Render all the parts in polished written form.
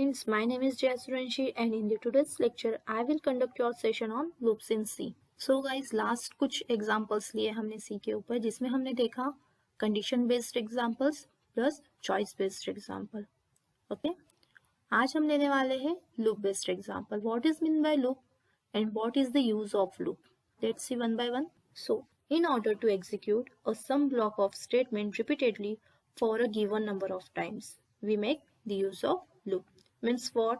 students, my name is Jaya Suranshi and in the today's lecture I will conduct your session on loops in C. So guys, last कुछ examples लिए हमने C के ऊपर जिसमें हमने देखा condition based examples plus choice based example. Okay? आज हम लेने वाले हैं loop based example. What is mean by loop and what is the use of loop? Let's see one by one. So, in order to execute a sum block of statement repeatedly for a given number of times, we make the use of loop. Means what?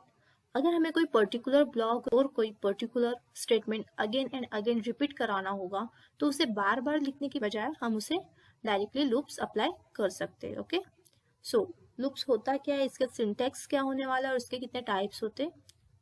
अगर हमें कोई particular block और कोई particular statement again and again repeat कराना होगा तो उसे बार बार लिखने की बजाय हम उसे डायरेक्टली लूप्स अप्लाई कर सकते हैं. ओके, सो लूप्स होता क्या है, इसका सिंटैक्स क्या होने वाला है और इसके कितने टाइप्स होते हैं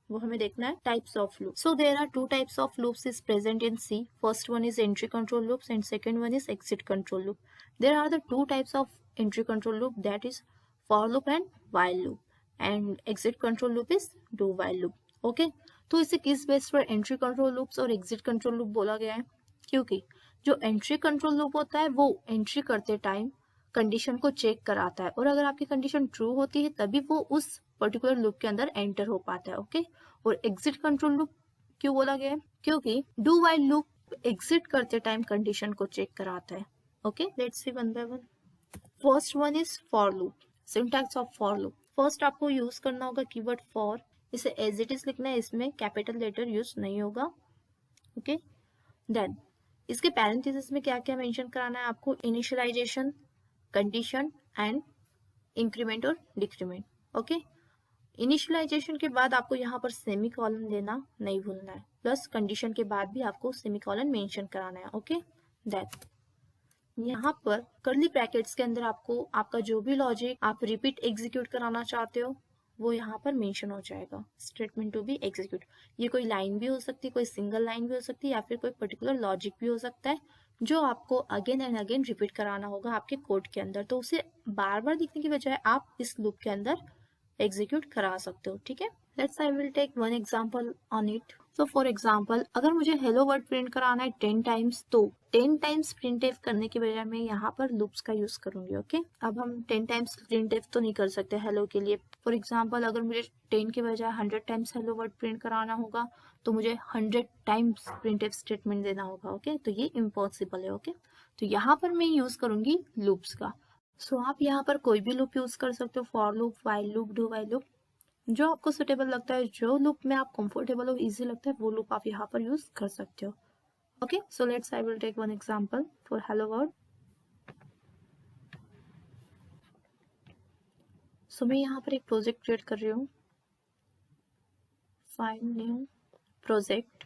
वो हमें देखना है. Types of loop. So there are two types of loops is present in C. First one is entry control loops and second one is exit control loop. There are the two types of entry control loop, that is for loop and while loop, and exit control loop is do while loop. Okay, तो इसे किस base पर entry control loops और exit control loop बोला गया है? क्योंकि जो एंट्री कंट्रोल लूप होता है वो एंट्री करते टाइम कंडीशन को चेक कराता है और अगर आपकी कंडीशन ट्रू होती है तभी वो उस पर्टिकुलर लूप के अंदर एंटर हो पाता है. ओके, और एग्जिट कंट्रोल लूप क्यों बोला गया है? क्योंकि डू व्हाइल लूप एग्जिट करते टाइम कंडीशन को चेक कराता है. Okay, let's see one by one. First one is for loop. Syntax of for loop. First आपको यूज करना होगा कीवर्ड फॉर. इसे एज इट इज लिखना है, इसमें कैपिटल लेटर यूज नहीं होगा. ओके, देन इसके पैरेंथेसिस में क्या क्या मेंशन कराना है आपको? इनिशियलाइजेशन, कंडीशन एंड इंक्रीमेंट और डिक्रीमेंट. ओके, इनिशियलाइजेशन के बाद आपको यहाँ पर सेमी कॉलन देना नहीं भूलना है, प्लस कंडीशन के बाद भी आपको सेमी कॉलन मेंशन कराना है. ओके, दैट यहाँ पर कर्ली ब्रैकेट्स के अंदर आपको आपका जो भी लॉजिक आप रिपीट एग्जीक्यूट कराना चाहते हो वो यहाँ पर मेंशन हो जाएगा. स्टेटमेंट टू बी एग्जीक्यूट, ये कोई लाइन भी हो सकती है, कोई सिंगल लाइन भी हो सकती है या फिर कोई पर्टिकुलर लॉजिक भी हो सकता है जो आपको अगेन एंड अगेन रिपीट कराना होगा आपके कोड के अंदर. तो उसे बार बार लिखने की बजाय आप इस लूप के अंदर एग्जीक्यूट करा सकते हो. ठीक है, let's I will take one example on it. So for example, अगर मुझे हेलो वर्ड प्रिंट कराना है 10 टाइम्स तो 10 टाइम्स प्रिंटफ करने की बजाय मैं यहाँ पर लूप्स का यूज करूंगी. ओके, अब हम 10 टाइम्स प्रिंटफ तो नहीं कर सकते हेलो के लिए. फॉर एग्जांपल, अगर मुझे 10 के बजाय 100 टाइम्स हेलो वर्ड प्रिंट कराना होगा तो मुझे 100 टाइम्स प्रिंटफ स्टेटमेंट देना होगा. ओके, तो ये इम्पॉसिबल है. ओके, तो यहाँ पर मैं यूज करूंगी लूप्स का. सो आप यहाँ पर कोई भी लूप यूज कर सकते हो, for loop, while loop, do while loop, जो आपको सुटेबल लगता है, जो लूप में आप कंफर्टेबल हो, इजी लगता है वो लूप आप यहाँ पर यूज कर सकते हो. Okay, so let's I will take one example for hello world. So मैं यहाँ पर एक प्रोजेक्ट क्रिएट कर रही हूँ. Find new project,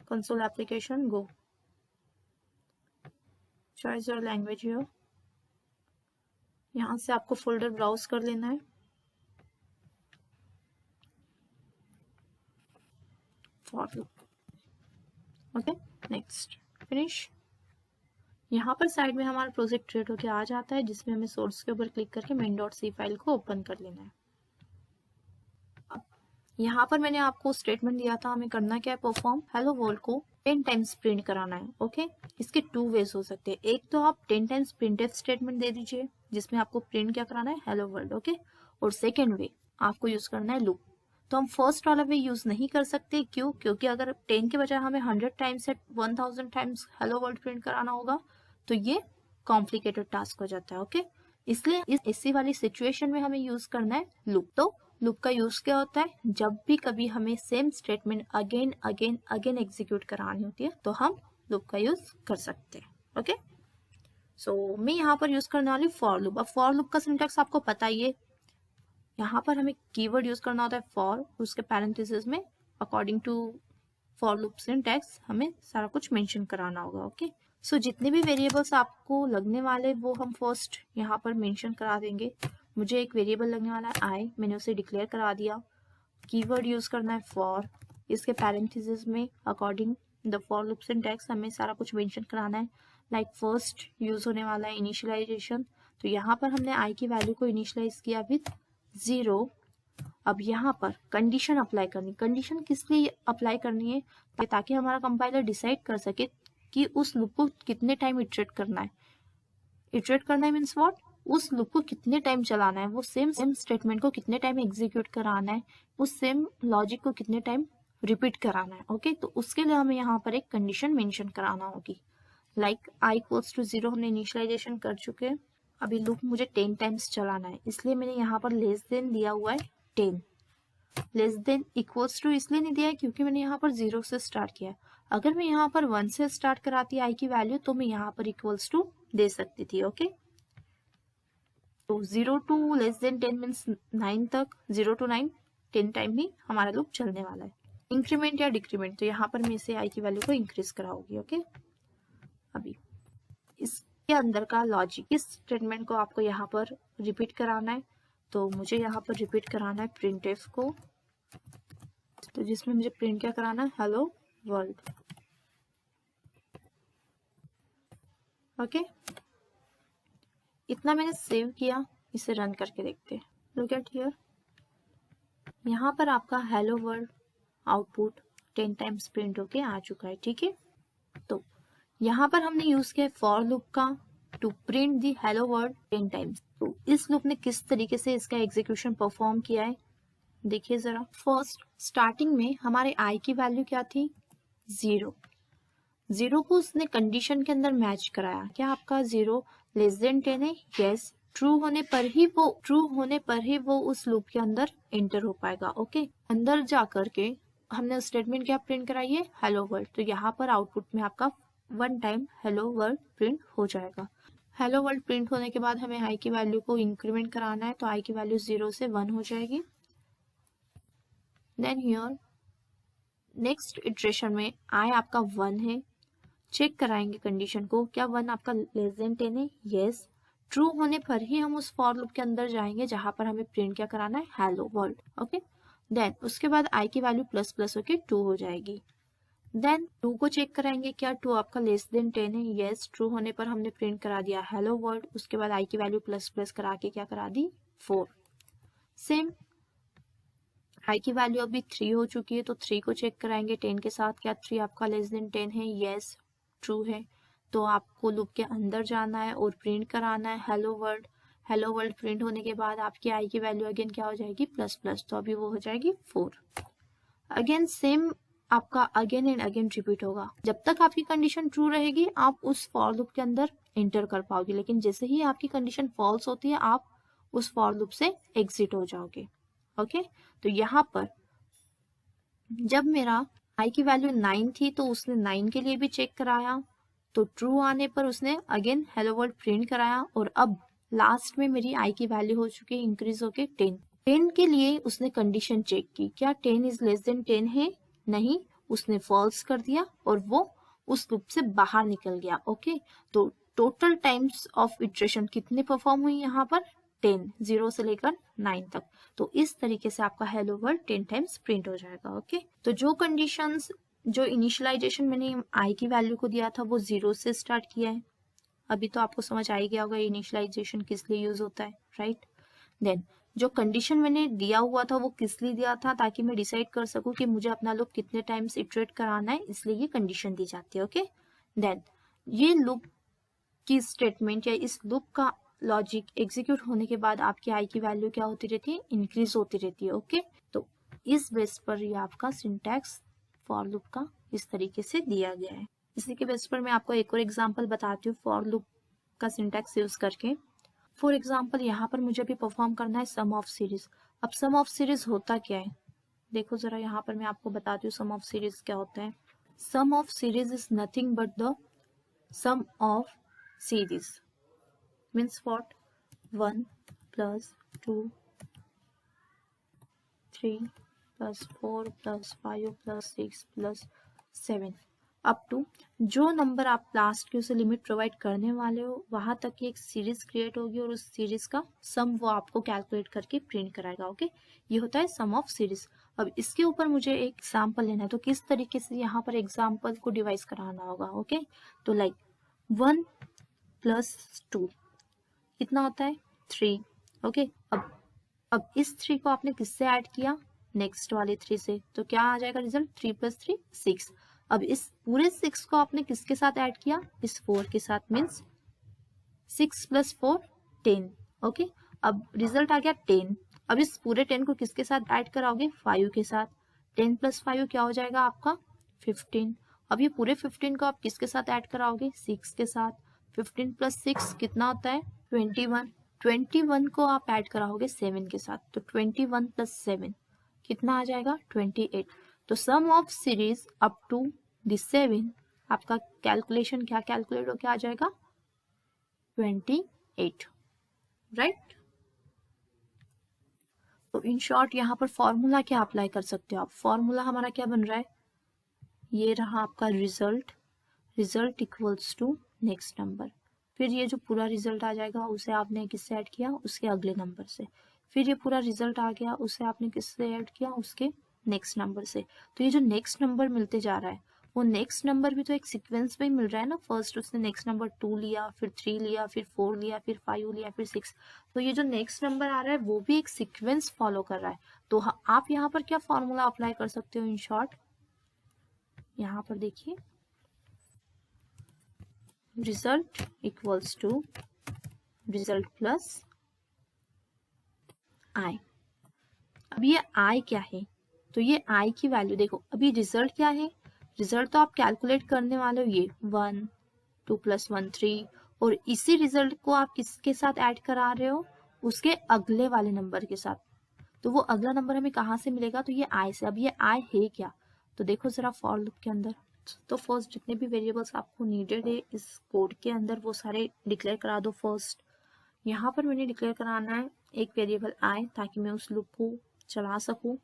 console application, go. Choice your language here. यहाँ से आपको फोल्डर ब्राउज कर लेना है. For loop. Okay, next, finish. यहाँ पर साइड में हमारा प्रोजेक्ट क्रिएट होके आ जाता है जिसमें हमें सोर्स के ऊपर क्लिक करके main.c फाइल को ओपन कर लेना है. यहाँ पर मैंने आपको स्टेटमेंट दिया था, हमें करना क्या है, परफॉर्म हेलो वर्ल्ड को 10 टाइम्स प्रिंट कराना है. ओके, इसके 2 वेज हो सकते हैं. एक तो आप 10 टाइम्स प्रिंटफ स्टेटमेंट दे दीजिए जिसमें आपको प्रिंट क्या कराना है, हेलो वर्ल्ड. ओके, और सेकेंड वे आपको यूज करना है लूप. तो हम फर्स्ट वाला वे यूज नहीं कर सकते. क्यों? क्योंकि अगर 10 के बजाय हमें 100 टाइम्स या 1000 टाइम्स हेलो वर्ल्ड प्रिंट कराना होगा तो ये कॉम्प्लिकेटेड टास्क हो जाता है. ओके, इसलिए इसी वाली सिचुएशन में हमें यूज करना है लूप. तो लूप का यूज क्या होता है, जब भी कभी हमें same statement again again again execute करानी होती है तो हम लूप का यूज कर सकते हैं. ओके, सो मैं यहाँ पर यूज करने वाली फॉर लूप. अब फॉर लूप का सिंटैक्स आपको पता ही है. यहाँ पर हमें कीवर्ड यूज करना होता है फॉर, उसके पैरेंथेसिस में according to for loop syntax हमें सारा कुछ मेंशन कराना होगा. ओके, सो जितने भी वेरिएबल्स आपको लगने वाले वो हम फर्स्ट यहाँ पर मेंशन करा देंगे. मुझे एक वेरिएबल लगने वाला है आई, मैंने उसे डिक्लेयर करा दिया. कीवर्ड यूज करना है फॉर, इसके पैरेंथेसिस में according the for loop syntax हमें सारा कुछ मेंशन कराना है. लाइक फर्स्ट यूज होने वाला है इनिशियलाइजेशन, तो यहाँ पर हमने आई की वैल्यू को इनिशियलाइज किया विथ 0. अब यहाँ पर कंडीशन अप्लाई करनी. कंडीशन किस लिए अप्लाई करनी है? ताकि हमारा कंपाइलर डिसाइड कर सके कि उस लूप को कितने टाइम इटरेट करना है. इटरेट करना है मीन्स व्हाट, उस लूप को कितने टाइम चलाना है, वो सेम स्टेटमेंट को कितने टाइम एग्जीक्यूट कराना है, उस सेम लॉजिक को कितने टाइम रिपीट कराना है। ओके, तो उसके लिए हमें यहाँ पर एक कंडीशन मेंशन कराना होगी। लाइक i इक्वल्स टू 0 हमने इनिशियलाइजेशन कर चुके हैं। अभी लूप मुझे 10 टाइम्स चलाना है, इसलिए मैंने यहाँ पर लेस देन दिया हुआ है 10। लेस देन इक्वल्स टू इसलिए नहीं दिया है क्योंकि मैंने यहाँ पर 0 से स्टार्ट किया है। अगर मैं यहाँ पर 1 से स्टार्ट कराती आई की वैल्यू तो मैं यहाँ पर इक्वल्स टू दे सकती थी। ओके, तो 0 टू लेस देन 10 मीन्स 9 तक, 0 टू 9 10 टाइम ही हमारा लूप चलने वाला है। इंक्रीमेंट या डिक्रीमेंट, तो यहाँ पर मैं इसे आई की वैल्यू को इंक्रीज कराऊंगी। ओके, अभी इसके अंदर का लॉजिक, इस स्टेटमेंट को आपको यहाँ पर रिपीट कराना है, तो मुझे यहाँ पर रिपीट कराना है printf को, तो जिसमें मुझे प्रिंट क्या कराना है, हेलो वर्ल्ड। ओके, इतना मैंने सेव किया, इसे रन करके देखते हैं। लुक एट हियर, यहाँ पर आपका hello world output 10 times print होके आ चुका है। ठीक है, तो यहाँ पर हमने यूज किया फॉर लूप का to print the hello world 10 times. तो इस लूप ने किस तरीके से इसका एग्जीक्यूशन परफॉर्म किया है देखिए जरा। फर्स्ट स्टार्टिंग में हमारे आई की वैल्यू क्या थी, 0 को उसने कंडीशन के अंदर मैच कराया। क्या आपका 0 लेस देन 10 है? यस, ट्रू होने पर ही वो उस लूप के अंदर एंटर हो पाएगा। ओके, अंदर जाकर के हमने स्टेटमेंट क्या प्रिंट कराई है, हेलो वर्ल्ड। तो यहाँ पर आउटपुट में आपका 1 टाइम हेलो वर्ल्ड प्रिंट हो जाएगा। हेलो वर्ल्ड प्रिंट होने के बाद हमें आई की वैल्यू को इंक्रीमेंट कराना है, तो आई की वैल्यू 0 से 1 हो जाएगी। देन हियर नेक्स्ट इटरेशन में आई आपका 1 है, चेक कराएंगे कंडीशन को, क्या 1 आपका लेस देन 10 है? यस, ट्रू होने पर ही हम उस फॉर लूप के अंदर जाएंगे जहां पर हमें प्रिंट क्या कराना है, हेलो वर्ल्ड। ओके, देन उसके बाद आई की वैल्यू प्लस प्लस होके 2 हो जाएगी। देन 2 को चेक कराएंगे, क्या 2 आपका लेस देन 10 है? यस, ट्रू होने पर हमने प्रिंट करा दिया हेलो वर्ल्ड। उसके बाद आई की वैल्यू प्लस प्लस करा के क्या करा दी, 4। सेम आई की वैल्यू अभी 3 हो चुकी है, तो 3 को चेक कराएंगे 10 के साथ, क्या 3 आपका लेस देन 10 है? यस, ट्रू है। तो आपको लूप के अंदर जाना है और प्रिंट कराना है hello world. Hello world print होने के बाद आपकी आई की वैल्यू अगेन क्या हो जाएगी, प्लस प्लस, तो अभी वो हो जाएगी 4। अगेन सेम आपका अगेन एंड अगेन रिपीट होगा। जब तक आपकी कंडीशन ट्रू रहेगी आप उस फॉर लूप के अंदर एंटर कर पाओगे, लेकिन जैसे ही आपकी कंडीशन फॉल्स होती है आप उस फॉर लूप से एग्जिट हो जाओगे। ओके, तो यहाँ पर जब मेरा आई की वैल्यू 9 थी तो उसने 9 के लिए भी चेक कराया, तो ट्रू आने पर उसने अगेन हेलो वर्ल्ड प्रिंट कराया, और अब लास्ट में मेरी आई की वैल्यू हो चुकी है इंक्रीज होके 10 के लिए उसने कंडीशन चेक की, क्या 10 इज लेस देन 10 है? नहीं, उसने फॉल्स कर दिया और वो उस लूप से बाहर निकल गया। ओके, तो टोटल टाइम्स ऑफ इटरेशन कितने परफॉर्म हुई यहाँ पर, 10, 0 से लेकर 9 तक। तो इस तरीके से आपका हेलो वर्ल्ड 10 टाइम्स प्रिंट हो जाएगा। ओके, तो जो कंडीशंस, जो इनिशियलाइजेशन मैंने आई की वैल्यू को दिया था वो 0 से स्टार्ट किया है। अभी तो आपको समझ आ ही गया होगा इनिशियलाइजेशन किस लिए यूज होता है, राइट। देन जो कंडीशन मैंने दिया हुआ था वो किस लिए दिया था, ताकि मैं डिसाइड कर सकूं कि मुझे अपना लूप कितने टाइम्स इटरेट कराना है, इसलिए ये कंडीशन दी जाती है। ओके, देन ये लूप की स्टेटमेंट या इस लूप का लॉजिक एग्जीक्यूट होने के बाद आपकी आई की वैल्यू क्या होती रहती है, इंक्रीज होती रहती है। ओके, तो इस बेस पर ये आपका सिंटैक्स फॉर लूप का इस तरीके से दिया गया है। इसी के बेस पर मैं आपको एक और एग्जांपल बताती हूँ फॉर लूप का सिंटैक्स यूज करके। फॉर एग्जाम्पल यहाँ पर मुझे भी परफॉर्म करना है सम ऑफ सीरीज। अब सम ऑफ सीरीज होता क्या है, देखो जरा, यहाँ पर मैं आपको बताती हूँ सम ऑफ सीरीज क्या होता है। Sum of series is nothing but the sum of series means what, 1 plus 2 3 plus 4 plus 5 plus 6 plus 7 up to जो नंबर आप लास्ट की उसे लिमिट प्रोवाइड करने वाले हो वहां तक की एक सीरीज क्रिएट होगी और उस सीरीज का सम वो आपको कैलकुलेट करके प्रिंट कराएगा। ओके, ये होता है सम ऑफ सीरीज। अब इसके ऊपर मुझे एक एग्जाम्पल लेना है, तो किस तरीके से यहाँ पर एग्जाम्पल को डिवाइस कराना होगा। ओके, तो लाइक 1 प्लस 2 कितना होता है, 3। ओके, अब इस 3 को आपने किससे ऐड किया, नेक्स्ट वाले 3 से, तो क्या आ जाएगा रिजल्ट, 3 प्लस 3 6। अब इस पूरे 6 को आपने किसके साथ ऐड किया, इस 4 के साथ, मीन्स 6 प्लस 4 10। ओके। अब रिजल्ट आ गया 10। अब इस पूरे 10 को किसके साथ ऐड कराओगे? 5 के साथ। 10 + 5 क्या हो जाएगा आपका? 15। अब ये पूरे 15 को आप किसके साथ ऐड कराओगे? 6 के साथ। 15 + 6 कितना होता है? 21। 21 को आप ऐड कराओगे 7 के साथ, तो 21 + 7 कितना आ जाएगा? 28। तो sum of series up to the 7 आपका कैलकुलेशन क्या कैलकुलेट होकर आ जाएगा? 28, राइट। तो इन शॉर्ट यहाँ पर फॉर्मूला क्या अप्लाई कर सकते हो आप? फॉर्मूला हमारा क्या बन रहा है? ये रहा आपका result. Result equals to next number. फिर ये जो पूरा रिजल्ट आ जाएगा उसे आपने किससे ऐड किया? उसके अगले नंबर से। फिर ये पूरा रिजल्ट आ गया, उसे आपने किससे ऐड किया? उसके नेक्स्ट नंबर से। तो ये जो नेक्स्ट नंबर मिलते जा रहा है, वो नेक्स्ट नंबर भी तो एक सीक्वेंस में ही मिल रहा है ना। फर्स्ट उसने नेक्स्ट नंबर 2 लिया, फिर 3 लिया, फिर 4 लिया, फिर 5 लिया, फिर 6। तो ये जो नेक्स्ट नंबर आ रहा है वो भी एक सीक्वेंस फॉलो कर रहा है। तो आप यहाँ पर क्या फॉर्मूला अप्लाई कर सकते हो? इन शॉर्ट यहाँ पर देखिए, result equals to result plus I. अब ये आई क्या है? तो ये आई की वैल्यू देखो, अभी रिजल्ट क्या है? रिजल्ट तो आप कैलकुलेट करने वाले हो ये 1, 2 + 1 3, और इसी रिजल्ट को आप किसके साथ ऐड करा रहे हो? उसके अगले वाले नंबर के साथ। तो वो अगला नंबर हमें कहाँ से मिलेगा? तो ये आई से। अब ये आई है क्या? तो देखो जरा फॉर लूप के अंदर, तो फर्स्ट जितने भी वेरिएबल्स आपको नीडेड है इस कोड के अंदर वो सारे डिक्लेयर करा दो। फर्स्ट यहाँ पर मैंने डिक्लेयर कराना है एक वेरिएबल आई, ताकि मैं उस लूप को चला सकूं।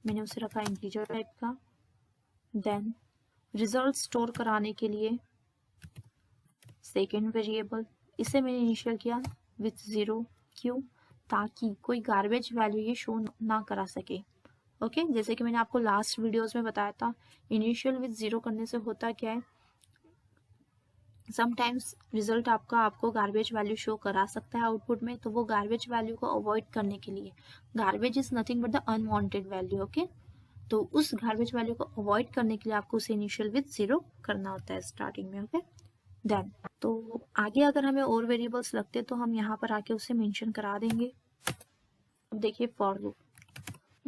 मैंने उसे रखा इंटीजर टाइप का। देन रिजल्ट स्टोर कराने के लिए सेकेंड वेरिएबल, इसे मैंने इनिशियल किया विथ 0। क्यों? ताकि कोई गार्बेज वैल्यू ये शो ना करा सके। ओके, जैसे कि मैंने आपको लास्ट वीडियोस में बताया था, इनिशियल विथ 0 करने से होता क्या है, समटाइम्स रिजल्ट आपको गार्बेज वैल्यू शो करा सकता है आउटपुट में। तो वो गार्बेज वैल्यू को अवॉइड करने के लिए, garbage is nothing but the unwanted value. Okay, तो उस गार्बेज वैल्यू को अवॉइड करने के लिए आपको उसे इनिशियल विथ 0 करना होता है स्टार्टिंग में। ओके, देन तो आगे अगर हमें और वेरिएबल्स लगते तो हम यहाँ पर आके उसे मेंशन करा देंगे। अब देखिए फॉर लूप,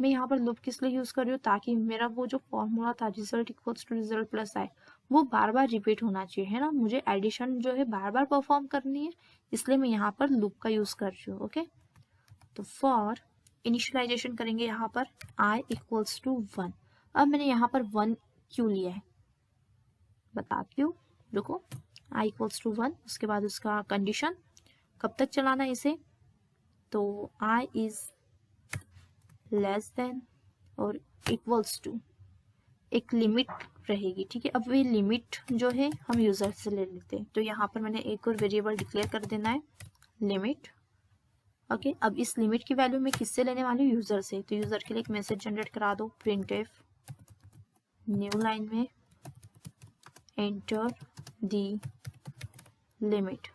मैं यहाँ पर लूप किस लिए यूज कर रही हूँ? ताकि मेरा वो जो फॉर्मूला था result equals to result plus I, वो बार बार रिपीट होना चाहिए, है ना। मुझे एडिशन जो है बार बार परफॉर्म करनी है, इसलिए मैं यहाँ पर लूप का यूज कर रही हूँ। ओके, तो फॉर इनिशियलाइजेशन करेंगे यहाँ पर आई इक्वल्स टू 1। अब मैंने यहाँ पर 1 क्यों लिया है बताती हूँ, रुको। आई इक्वल्स टू 1, उसके बाद उसका कंडीशन कब तक चलाना है इसे? तो आई इज लेस देन और इक्वल्स टू एक लिमिट रहेगी, ठीक है। अब ये लिमिट जो है हम यूजर से ले लेते हैं, तो यहाँ पर मैंने एक और वेरिएबल डिक्लेयर कर देना है लिमिट। ओके, अब इस लिमिट की वैल्यू मैं किससे लेने वाली हूँ? यूजर से। तो यूजर के लिए एक मैसेज जनरेट करा दो, printf न्यू लाइन में एंटर दी लिमिट।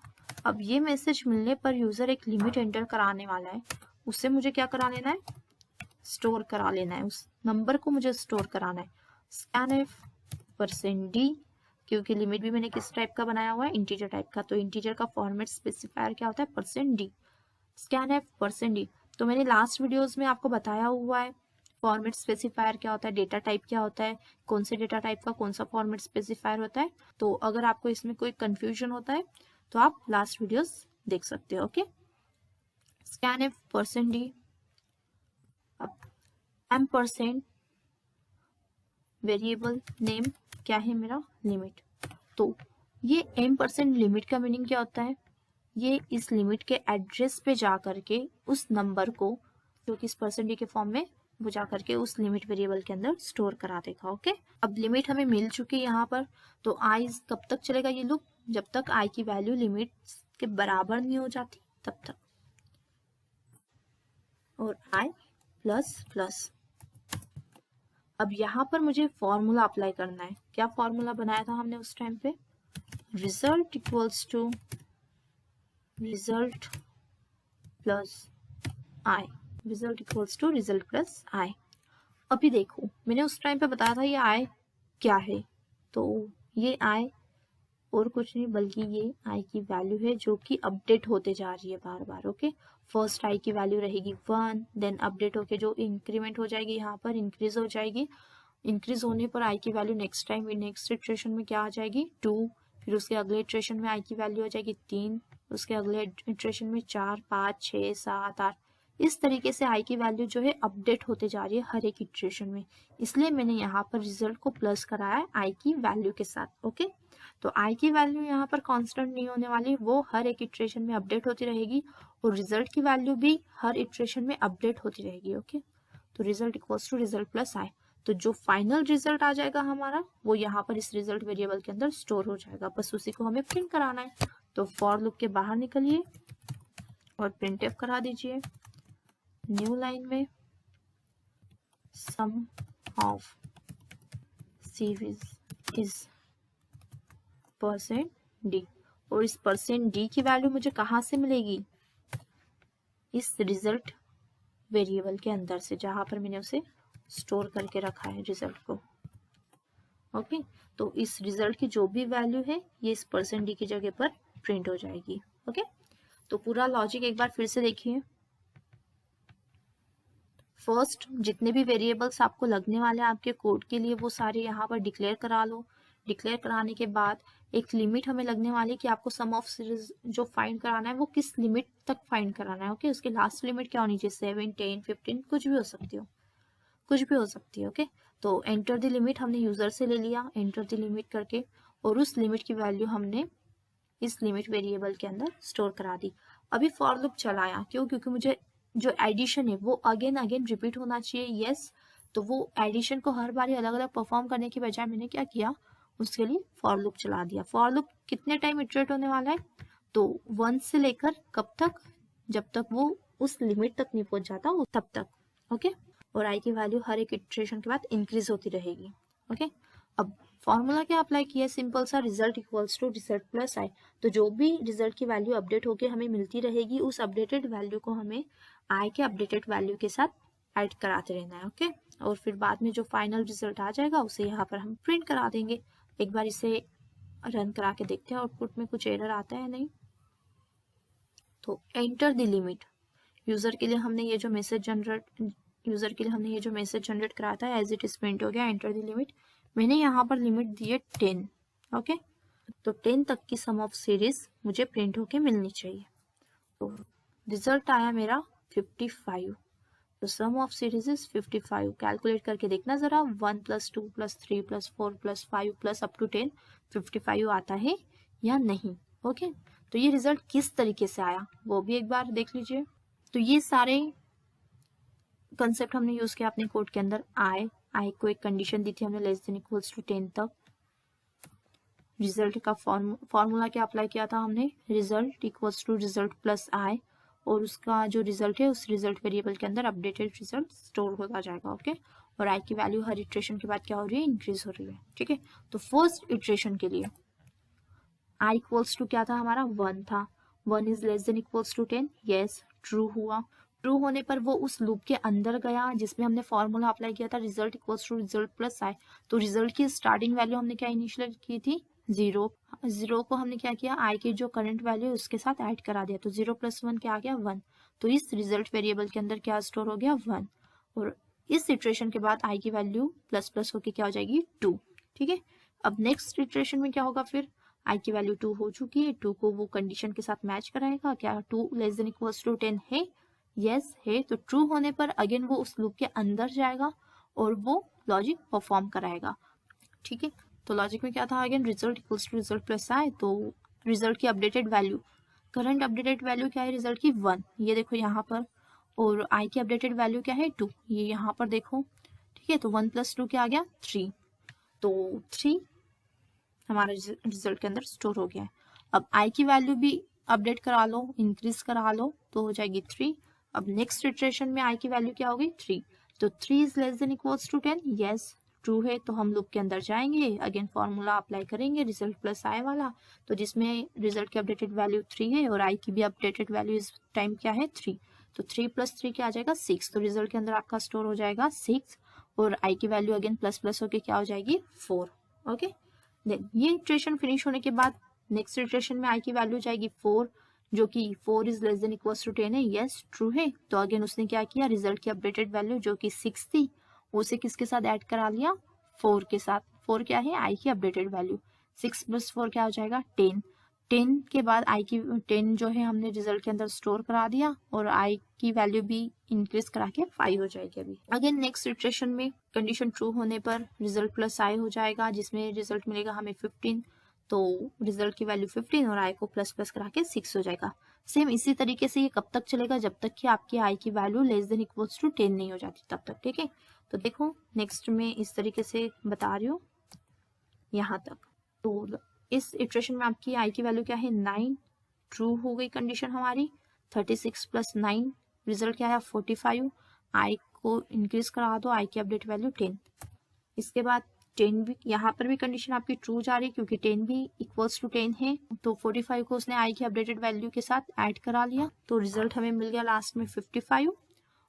अब ये मैसेज मिलने पर यूजर एक लिमिट एंटर कराने वाला है, उससे मुझे क्या करा लेना है? स्टोर करा लेना है, उस नंबर को मुझे स्टोर कराना है। scanf %d, क्योंकि लिमिट भी मैंने किस टाइप का बनाया हुआ है? इंटीजर टाइप का। तो इंटीजर का फॉर्मेट स्पेसिफायर क्या होता है? %d। scanf %d, तो मैंने लास्ट वीडियोस में आपको बताया हुआ है फॉर्मेट स्पेसिफायर क्या होता है, डेटा टाइप क्या होता है, कौन से डेटा टाइप का कौन सा फॉर्मेट स्पेसिफायर होता है। तो अगर आपको इसमें कोई कंफ्यूजन होता है तो आप लास्ट वीडियोस देख सकते हो। ओके, scanf %d, अब %, वेरिएबल नेम क्या है मेरा? लिमिट। तो ये %, लिमिट का मीनिंग क्या होता है? ये इस लिमिट के एड्रेस पे जा करके उस नंबर को जो कि इस %d के फॉर्म में, वो जा करके उस लिमिट वेरिएबल के अंदर स्टोर करा देगा। ओके, अब लिमिट हमें मिल चुकी है यहाँ पर। तो आई कब तक चलेगा ये लूप? जब तक आई की वैल्यू लिमिट के बराबर नहीं हो जाती तब तक। और आई प्लस प्लस, अब यहाँ पर मुझे फॉर्मूला अप्लाई करना है। क्या फॉर्मूला बनाया था हमने उस टाइम पे? Result equals to result plus I, result equals to result plus I. अभी देखो, मैंने उस टाइम पे बताया था ये आई क्या है। तो ये आई और कुछ नहीं बल्कि ये आई की वैल्यू है जो कि अपडेट होते जा रही है बार बार। ओके, फर्स्ट आई की वैल्यू रहेगी 1, देन अपडेट होके जो इंक्रीमेंट हो जाएगी यहाँ पर इंक्रीज हो जाएगी। इंक्रीज होने पर आई की value next time next iteration में क्या आ जाएगी 2, फिर उसके अगले इटरेशन में आई की वैल्यू हो जाएगी 3, उसके अगले इटरेशन में 4, 5, 6, 7, 8। इस तरीके से आई की वैल्यू जो है अपडेट होते जा रही है हर एक इटरेशन में, इसलिए मैंने यहाँ पर रिजल्ट को प्लस कराया है आई की वैल्यू के साथ। ओके, तो आई की वैल्यू यहाँ पर कांस्टेंट नहीं होने वाली, वो हर एक इटरेशन में अपडेट होती रहेगी और रिजल्ट की वैल्यू भी हर इटरेशन में अपडेट होती रहेगी। ओके, तो result equals to result plus I. तो जो फाइनल रिजल्ट आ जाएगा हमारा वो यहाँ पर इस रिजल्ट वेरिएबल के अंदर स्टोर हो जाएगा, बस उसी को हमें प्रिंट कराना है। तो फॉर लूप के बाहर निकलिए और प्रिंटफ करा दीजिए। न्यू लाइन में सम ऑफ सीरीज इज %d, और इस %d की वैल्यू मुझे कहाँ से मिलेगी, इस रिजल्ट वेरिएबल के अंदर से जहां पर मैंने उसे स्टोर करके रखा है रिजल्ट को। ओके, तो इस रिजल्ट की जो भी वैल्यू है ये इस %d की जगह पर प्रिंट हो जाएगी। ओके, तो पूरा लॉजिक एक बार फिर से देखिए। फर्स्ट जितने भी वेरिएबल्स आपको लगने वाले हैं आपके कोड के लिए वो सारे यहाँ पर डिक्लेयर करा लो। डिक्लेयर कराने के बाद एक लिमिट हमें लगने वाली है कि आपको सम ऑफ सीरीज जो फाइंड कराना है वो किस लिमिट तक फाइंड कराना है। ओके, उसकी लास्ट लिमिट क्या होनी चाहिए, 7, 10, 15 कुछ भी हो सकती हो, कुछ भी हो सकती है। ओके, तो एंटर द लिमिट हमने यूजर से ले लिया, एंटर द लिमिट करके, और उस लिमिट की वैल्यू हमने इस लिमिट वेरिएबल के अंदर स्टोर करा दी। अभी फॉर लूप चलाया, क्यों, क्योंकि मुझे जो एडिशन है वो अगेन अगेन रिपीट होना चाहिए। यस, तो वो एडिशन को हर बार अलग अलग परफॉर्म करने की बजाय मैंने क्या किया, उसके लिए फॉर लूप चला दिया। फॉर लूप कितने टाइम इटरेट होने वाला है, तो 1 से लेकर कब तक, जब तक वो उस लिमिट तक नहीं पहुंच जाता तब तक। ओके, और आई की वैल्यू हर एक इटरेशन के बाद इंक्रीज होती रहेगी। ओके, अब फॉर्मूला क्या अप्लाई किया, सिंपल सा, result equals to result plus I. तो जो भी रिजल्ट की वैल्यू अपडेट होके हमें मिलती रहेगी उस अपडेटेड वैल्यू को हमें आई के अपडेटेड वैल्यू के साथ ऐड कराते रहना है। ओके, और फिर बाद में जो फाइनल रिजल्ट आ जाएगा उसे यहाँ पर हम प्रिंट करा देंगे। एक बार इसे रन करा के देखते हैं आउटपुट में कुछ एरर आता है नहीं। तो एंटर द लिमिट, यूजर के लिए हमने ये जो मैसेज जनरेट कराया था एज इट इज प्रिंट हो गया। एंटर द लिमिट, मैंने यहाँ पर लिमिट दी है 10। ओके, तो 10 तक की सम ऑफ सीरीज मुझे प्रिंट होके मिलनी चाहिए। तो रिजल्ट आया मेरा 55। तो sum of series is 55। Calculate करके देखना जरा, 1 + 2 + 3 + 4 + 5 + अप टू 10, 55 आता है या नहीं। ओके, तो ये रिजल्ट किस तरीके से आया वो भी एक बार देख लीजिए। तो ये सारे कंसेप्ट हमने यूज किया अपने कोड के अंदर। आई को एक कंडीशन दी थी हमने, लेस देन इक्वल्स टू 10 तक। रिजल्ट का फॉर्मूला क्या अप्लाई किया था हमने, result equals to result plus I, और उसका जो रिजल्ट है उस रिजल्ट वेरिएबल के अंदर अपडेटेड रिजल्ट स्टोर होता जाएगा। ओके, और आई की वैल्यू हर इटरेशन के बाद क्या हो रही है, इंक्रीज हो रही है। ठीक है, तो फर्स्ट इटरेशन के लिए आई इक्वल्स टू क्या था हमारा, 1 था। 1 is less than equals to 10, yes, true हुआ। ट्रू होने पर वो उस लूप के अंदर गया जिसमें हमने फॉर्मूला अप्लाई किया था, result equals to result plus I. तो रिजल्ट की स्टार्टिंग वैल्यू हमने क्या इनिशियलाइज की थी, 0 को हमने क्या किया, आई की जो करंट वैल्यू है उसके साथ ऐड करा दिया। तो 0 + 1 क्या आ गया, 1। तो इस रिजल्ट वेरिएबल के अंदर क्या स्टोर हो गया, 1। और इस इटरेशन के बाद आई की वैल्यू प्लस प्लस होके क्या हो जाएगी, 2। ठीक है, अब नेक्स्ट इटरेशन में क्या होगा, फिर आई की वैल्यू 2 हो चुकी है, 2 को वो कंडीशन के साथ मैच कराएगा, क्या 2 लेस देन इक्वल्स टू 10 है, यस है। तो ट्रू होने पर अगेन वो उस लूप के अंदर जाएगा और वो लॉजिक परफॉर्म कराएगा। ठीक है, तो लॉजिक में क्या था, again result equals to result plus I. तो रिजल्ट की updated value, current updated value क्या है रिजल्ट की, 1, ये देखो यहाँ पर। और आई की अपडेटेड वैल्यू क्या है, 2, ये यहाँ पर देखो। ठीक है, तो 1 + 2 क्या आ गया, 3। तो 3 हमारा रिजल्ट के अंदर स्टोर हो गया है। अब आई की वैल्यू भी अपडेट करा लो, इंक्रीज करा लो, तो हो जाएगी 3। अब नेक्स्ट इटरेशन में आई की वैल्यू क्या होगी, 3। तो 3 is less than equals to 10, yes, true है। तो हम लूप के अंदर जाएंगे, अगेन फॉर्मूला अप्लाई करेंगे रिजल्ट प्लस आई वाला, तो जिसमें रिजल्ट की अपडेटेड वैल्यू 3 है और आई की भी अपडेटेड वैल्यू इस टाइम क्या है, 3। तो 3 + 3 क्या आ जाएगा, 6। तो रिजल्ट के अंदर आपका स्टोर हो जाएगा 6, और आई की वैल्यू अगेन प्लस प्लस होके क्या हो जाएगी, 4। ओके, देन ये इटरेशन फिनिश होने के बाद नेक्स्ट इटरेशन में आई की वैल्यू जाएगी 4, जो कि 4 is less than equals to 10 है, यस ट्रू है। तो अगेन उसने क्या किया, रिजल्ट की अपडेटेड वैल्यू जो कि 6 थी उसे किसके साथ ऐड करा लिया, 4 के साथ। 4 क्या है, आई की अपडेटेड वैल्यू। 6 + 4 क्या हो जाएगा, 10। 10 के बाद आई की 10 जो है हमने रिजल्ट के अंदर स्टोर करा दिया और आई की वैल्यू भी इंक्रीज करा के 5 हो जाएगी अभी। अगेन नेक्स्ट इटरेशन में कंडीशन ट्रू होने पर रिजल्ट प्लस आई हो जाएगा, जिसमें रिजल्ट मिलेगा हमें 15। तो रिजल्ट की वैल्यू 15 और आई को प्लस प्लस करा के 6 हो जाएगा। सेम इसी तरीके से ये कब तक चलेगा, जब तक कि आपकी आई की value less than equals to 10 नहीं हो जाती तब तक, ठीक है। तो देखो नेक्स्ट में इस तरीके से बता रही हूँ यहाँ तक। तो इस इटरेशन में आपकी आई की वैल्यू क्या है, 9, ट्रू हो गई कंडीशन हमारी। 36 + 9 रिजल्ट क्या है, 45। आई को इंक्रीज करा दो, आई की अपडेट वैल्यू 10। इसके बाद 10 भी, यहाँ पर भी कंडीशन आपकी ट्रू जा रही है क्योंकि 10 भी इक्वल्स टू 10 है। तो 45 को उसने आई की अपडेटेड वैल्यू के साथ ऐड करा लिया, तो रिजल्ट हमें मिल गया लास्ट में 55।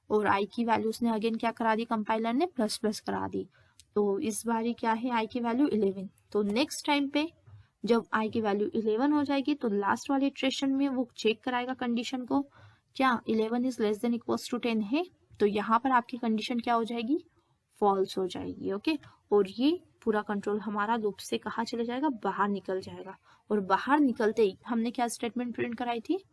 और आई की वैल्यू उसने अगेन क्या करा दी, कंपाइलर ने प्लस प्लस करा दी। तो इस बारी क्या है, आई की वैल्यू 11। तो नेक्स्ट टाइम पे जब आई की वैल्यू 11 हो जाएगी तो लास्ट वाले इटरेशन में वो चेक कराएगा कंडीशन को, क्या 11 is less than equals to 10 है। तो यहाँ पर आपकी कंडीशन क्या हो जाएगी, फॉल्स हो जाएगी, ओके। और ये पूरा कंट्रोल हमारा लूप से कहाँ चले जाएगा, बाहर निकल जाएगा। और बाहर निकलते ही हमने क्या स्टेटमेंट प्रिंट कराई थी,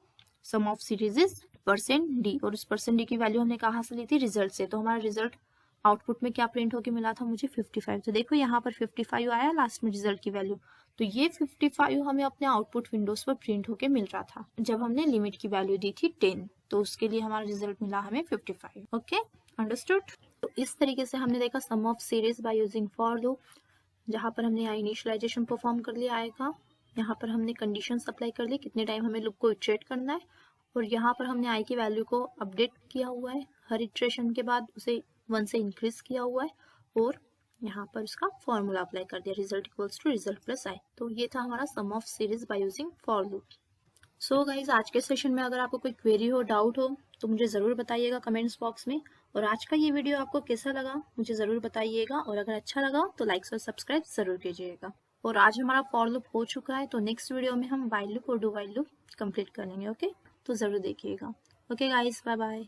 सम ऑफ सीरीज इज %d। और उस %d की वैल्यू हमने कहाँ से ली थी, रिजल्ट से। तो हमारा रिजल्ट आउटपुट में क्या प्रिंट होके मिला था मुझे, 55। तो देखो यहाँ पर 55 आया लास्ट में रिजल्ट की वैल्यू। तो ये 55 हमें अपने आउटपुट विंडोज पर प्रिंट होके मिल रहा था जब हमने लिमिट की वैल्यू दी थी 10। तो उसके लिए हमारा रिजल्ट मिला हमें 55, ओके, अंडरस्टूड। तो इस तरीके से हमने देखा sum of series by using for loop, जहाँ पर हमने इनिशियलाइजेशन परफॉर्म कर लिया आएगा, यहाँ पर हमने कंडीशन अप्लाई कर ली, कितने टाइम हमें लूप को इटरेट करना है, और यहाँ पर हमने आई की वैल्यू को अपडेट किया हुआ है, हर इटरेशन के बाद उसे 1 से इंक्रीज किया हुआ है, और यहाँ पर उसका फॉर्मूला अप्लाई कर दिया, result equals to result plus I. तो ये था हमारा sum of series by using for loop. So guys आज के सेशन में अगर आपको कोई क्वेरी हो, डाउट हो, तो मुझे ज़रूर बताइएगा कमेंट्स बॉक्स में। और आज का ये वीडियो आपको कैसा लगा मुझे ज़रूर बताइएगा, और अगर अच्छा लगा तो लाइक और सब्सक्राइब ज़रूर कीजिएगा। और आज हमारा फॉर लूप हो चुका है, तो नेक्स्ट वीडियो में हम व्हाइल लूप और डू व्हाइल लूप कंप्लीट कर लेंगे, ओके। तो ज़रूर देखिएगा, ओके गाइज, बाय बाय।